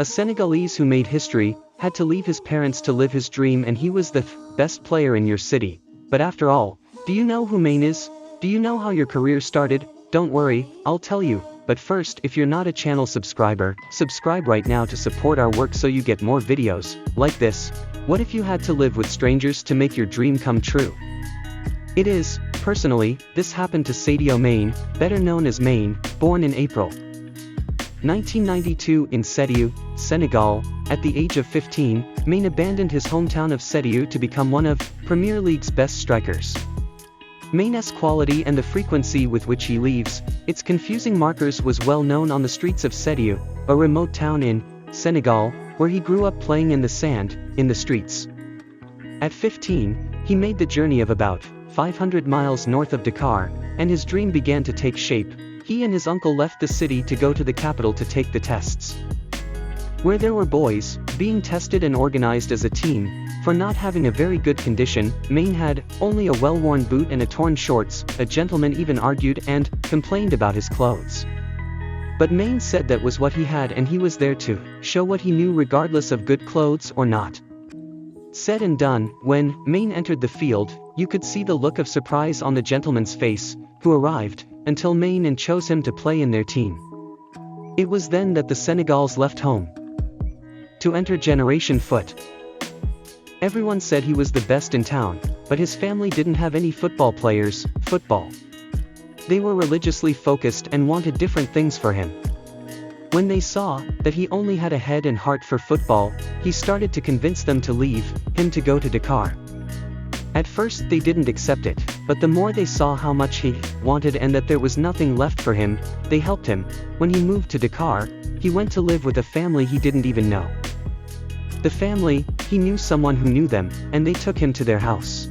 A Senegalese who made history, had to leave his parents to live his dream, and he was the best player in your city. But after all, do you know who Mané is? Do you know how your career started? Don't worry, I'll tell you. But first, if you're not a channel subscriber, subscribe right now to support our work so you get more videos like this. What if you had to live with strangers to make your dream come true? It is, personally, this happened to Sadio Mané, better known as Mané, born in April 1992 in Sadio, Senegal. At the age of 15, Mané abandoned his hometown of Sadio to become one of Premier League's best strikers. Mané's quality and the frequency with which he leaves its confusing markers was well known on the streets of Sadio, a remote town in Senegal, where he grew up playing in the sand, in the streets. At 15, he made the journey of about 500 miles north of Dakar, and his dream began to take shape. He and his uncle left the city to go to the capital to take the tests. Where there were boys being tested and organized as a team. For not having a very good condition, Mané had only a well-worn boot and a torn shorts. A gentleman even argued and complained about his clothes. But Mané said that was what he had, and he was there to show what he knew regardless of good clothes or not. Said and done. When Mané entered the field, you could see the look of surprise on the gentleman's face, who arrived until Mané and chose him to play in their team. It was then that the Senegals left home to enter Generation Foot. Everyone said he was the best in town, but his family didn't have any football players. They were religiously focused and wanted different things for him. When they saw that he only had a head and heart for football, he started to convince them to leave him to go to Dakar. At first they didn't accept it, but the more they saw how much he wanted and that there was nothing left for him, they helped him. When he moved to Dakar, he went to live with a family he didn't even know. The family, he knew someone who knew them, and they took him to their house.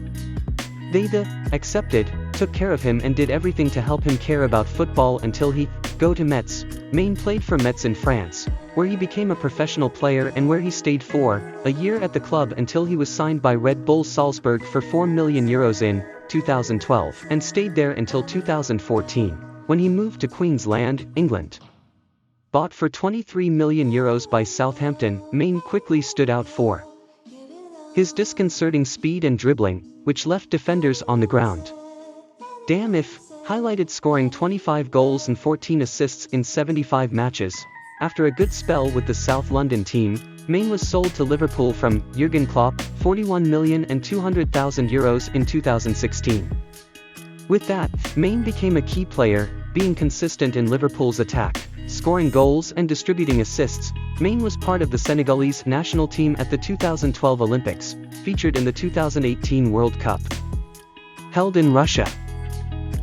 They accepted, took care of him and did everything to help him care about football until he go to Metz. Mané played for Metz in France, where he became a professional player and where he stayed for a year at the club until he was signed by Red Bull Salzburg for €4 million in 2012 and stayed there until 2014, when he moved to Queensland, England. Bought for €23 million by Southampton, Mané quickly stood out for his disconcerting speed and dribbling, which left defenders on the ground. Highlighted scoring 25 goals and 14 assists in 75 matches. After a good spell with the South London team, Mané was sold to Liverpool from Jurgen Klopp, €41,200,000 in 2016. With that, Mané became a key player, being consistent in Liverpool's attack, scoring goals and distributing assists. Mané was part of the Senegalese national team at the 2012 Olympics, featured in the 2018 World Cup. Held in Russia.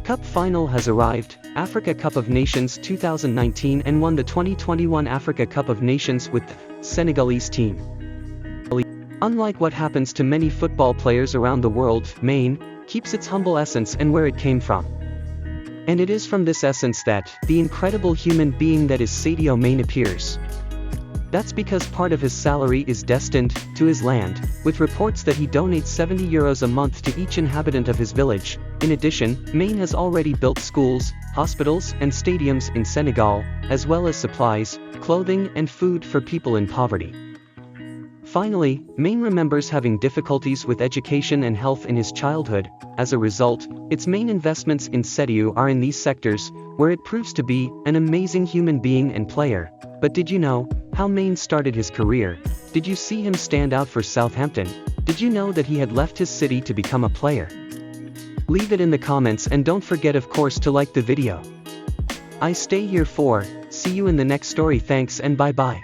Cup final has arrived, Africa Cup of Nations 2019, and won the 2021 Africa Cup of Nations with the Senegalese team. Unlike what happens to many football players around the world, Mané keeps its humble essence and where it came from. And it is from this essence that the incredible human being that is Sadio Mané appears. That's because part of his salary is destined to his land, with reports that he donates €70 a month to each inhabitant of his village. In addition, Mané has already built schools, hospitals, and stadiums in Senegal, as well as supplies, clothing, and food for people in poverty. Finally, Mané remembers having difficulties with education and health in his childhood. As a result, its main investments in Sadio are in these sectors, where it proves to be an amazing human being and player. But did you know how Mané started his career? Did you see him stand out for Southampton? Did you know that he had left his city to become a player? Leave it in the comments and don't forget of course to like the video. I stay here for, see you in the next story. Thanks and bye bye.